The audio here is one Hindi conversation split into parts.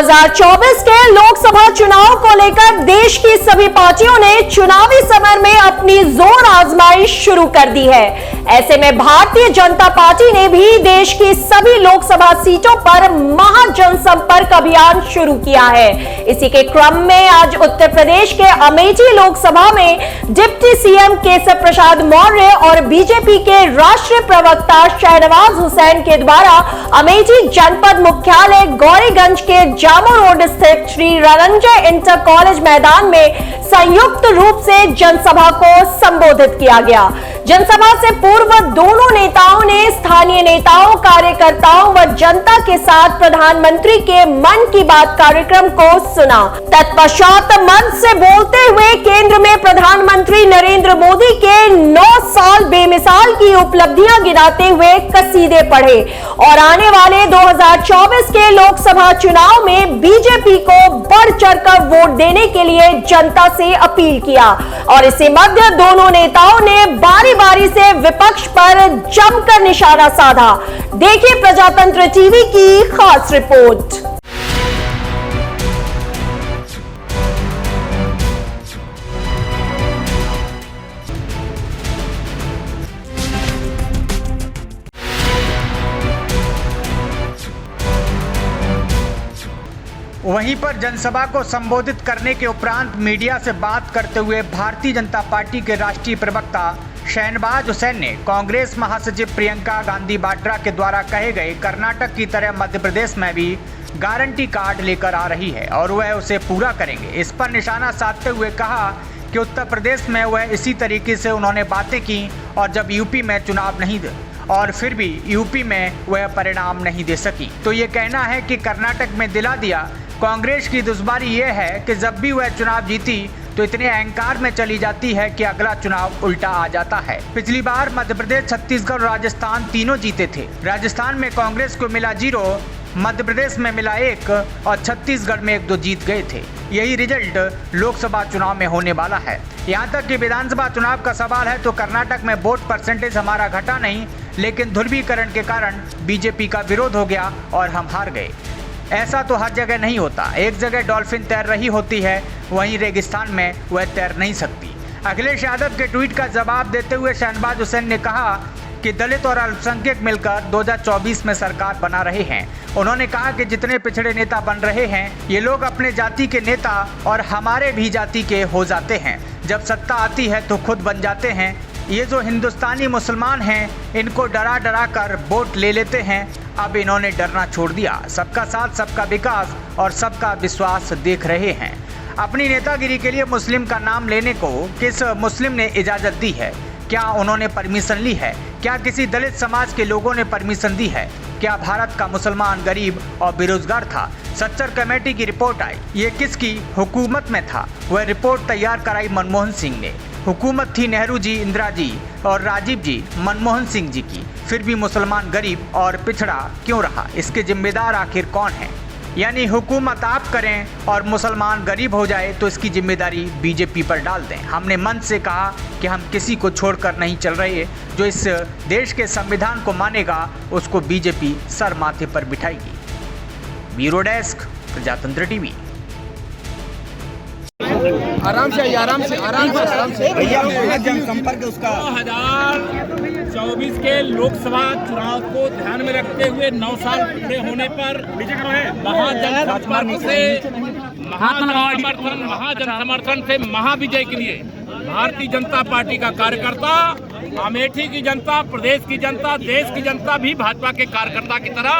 2024 के लोकसभा चुनाव को लेकर देश की सभी पार्टियों ने चुनावी समर में अपनी जोर आजमाइश शुरू कर दी है। ऐसे में भारतीय जनता पार्टी ने भी देश की सभी लोकसभा सीटों पर महाजनसंपर्क अभियान शुरू किया है। इसी के क्रम में आज उत्तर प्रदेश के अमेठी लोकसभा में डिप्टी सीएम केशव प्रसाद मौर्य और बीजेपी के राष्ट्रीय प्रवक्ता शहनवाज हुसैन के द्वारा अमेठी जनपद मुख्यालय गौरीगंज के जामो रोड स्थित श्री रणंजय इंटर कॉलेज मैदान में संयुक्त रूप से जनसभा को संबोधित किया गया। जनसभा से पूर्व दोनों नेताओं ने स्थानीय नेताओं, कार्यकर्ताओं व जनता के साथ प्रधानमंत्री के मन की बात कार्यक्रम को सुना। तत्पश्चात मंच से बोलते हुए केंद्र में प्रधानमंत्री नरेंद्र मोदी के 9 साल बेमिसाल की उपलब्धियां गिनाते हुए कसीदे पढ़े और आने वाले 2024 के लोकसभा चुनाव में बीजेपी को बढ़ चढ़कर वोट देने के लिए जनता से अपील किया। और इसी मध्य दोनों नेताओं ने बारी बारी से विपक्ष पर जमकर निशाना साधा। देखिए प्रजातंत्र टीवी की खास रिपोर्ट। वहीं पर जनसभा को संबोधित करने के उपरांत मीडिया से बात करते हुए भारतीय जनता पार्टी के राष्ट्रीय प्रवक्ता शहनवाज हुसैन ने कांग्रेस महासचिव प्रियंका गांधी वाड्रा के द्वारा कहे गए कर्नाटक की तरह मध्य प्रदेश में भी गारंटी कार्ड लेकर आ रही है और वह उसे पूरा करेंगे। इस पर निशाना साधते हुए कहा कि उत्तर प्रदेश में वह इसी तरीके से उन्होंने बातें की और जब यूपी में चुनाव नहीं और फिर भी यूपी में वह परिणाम नहीं दे सकी, तो ये कहना है कि कर्नाटक में दिला दिया। कांग्रेस की दुश्वारी यह है कि जब भी वह चुनाव जीती तो इतने अहंकार में चली जाती है कि अगला चुनाव उल्टा आ जाता है। पिछली बार मध्य प्रदेश, छत्तीसगढ़ और राजस्थान तीनों जीते थे। राजस्थान में कांग्रेस को मिला 0, मध्य प्रदेश में मिला 1 और छत्तीसगढ़ में 1-2 जीत गए थे। यही रिजल्ट लोकसभा चुनाव में होने वाला है। यहाँ तक कि विधानसभा चुनाव का सवाल है तो कर्नाटक में वोट परसेंटेज हमारा घटा नहीं, लेकिन ध्रुवीकरण के कारण बीजेपी का विरोध हो गया और हम हार गए। ऐसा तो हर जगह नहीं होता। एक जगह डॉल्फिन तैर रही होती है, वहीं रेगिस्तान में वह तैर नहीं सकती। अखिलेश यादव के ट्वीट का जवाब देते हुए शहनवाज हुसैन ने कहा कि दलित और अल्पसंख्यक मिलकर 2024 में सरकार बना रहे हैं। उन्होंने कहा कि जितने पिछड़े नेता बन रहे हैं ये लोग अपने जाति के नेता और हमारे भी जाति के हो जाते हैं। जब सत्ता आती है तो खुद बन जाते हैं। ये जो हिंदुस्तानी मुसलमान हैं इनको डरा डरा कर वोट ले लेते हैं। अब इन्होंने डरना छोड़ दिया। सबका साथ, सबका विकास और सबका विश्वास देख रहे हैं। अपनी नेतागिरी के लिए मुस्लिम का नाम लेने को किस मुस्लिम ने इजाज़त दी है? क्या उन्होंने परमिशन ली है? क्या किसी दलित समाज के लोगों ने परमिशन दी है? क्या भारत का मुसलमान गरीब और बेरोजगार था? सच्चर कमेटी की रिपोर्ट आई, ये किसकी हुकूमत में था? वह रिपोर्ट तैयार कराई मनमोहन सिंह ने। हुकूमत थी नेहरू जी, इंदिरा जी और राजीव जी, मनमोहन सिंह जी की। फिर भी मुसलमान गरीब और पिछड़ा क्यों रहा? इसके जिम्मेदार आखिर कौन है? यानी हुकूमत आप करें और मुसलमान गरीब हो जाए तो इसकी जिम्मेदारी बीजेपी पर डाल दें। हमने मंच से कहा कि हम किसी को छोड़कर नहीं चल रहे। जो इस देश के संविधान को मानेगा उसको बीजेपी सर माथे पर बिठाएगी। ब्यूरो डेस्क, प्रजातंत्र टीवी। आराम से भैया जनसंपर्क उसका 2024 के लोकसभा चुनाव को ध्यान में रखते हुए 9 साल पूरे होने पर महाजनसमर्थन से महाविजय के लिए भारतीय जनता पार्टी का कार्यकर्ता, अमेठी की जनता, प्रदेश की जनता, देश की जनता भी भाजपा के कार्यकर्ता की तरह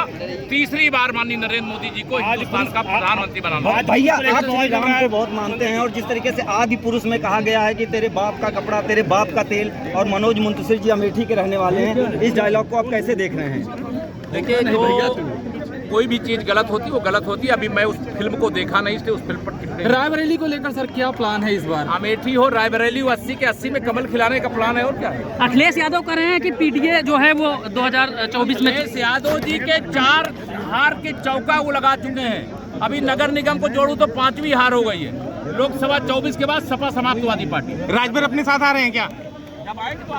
तीसरी बार माननीय नरेंद्र मोदी जी को हिंदुस्तान का प्रधानमंत्री बनाना। भैया आप श्री राम को बहुत मानते हैं और जिस तरीके से आदि पुरुष में कहा गया है कि तेरे बाप का कपड़ा, तेरे बाप का तेल, और मनोज मुंतशिर जी अमेठी के रहने वाले हैं, इस डायलॉग को आप कैसे देख रहे हैं? देखिए, जो कोई भी चीज गलत होती वो गलत होती। अभी मैं उस फिल्म को देखा नहीं, इसलिए उस फिल्म पर रायबरेली को लेकर सर क्या प्लान है इस बार? अमेठी हो, रायबरेली हो, 80 के 80 में कमल खिलाने का प्लान है और क्या है। अखिलेश यादव कह रहे हैं कि पीडीए जो है वो 2024 में अखिलेश यादव जी के 4 हार के चौका वो लगा चुके हैं। अभी नगर निगम को जोड़ू तो 5वीं हार हो गई है। लोकसभा 24 के बाद सपा समाजवादी पार्टी। राजभर अपने साथ आ रहे हैं क्या? जब आएंगे तो आप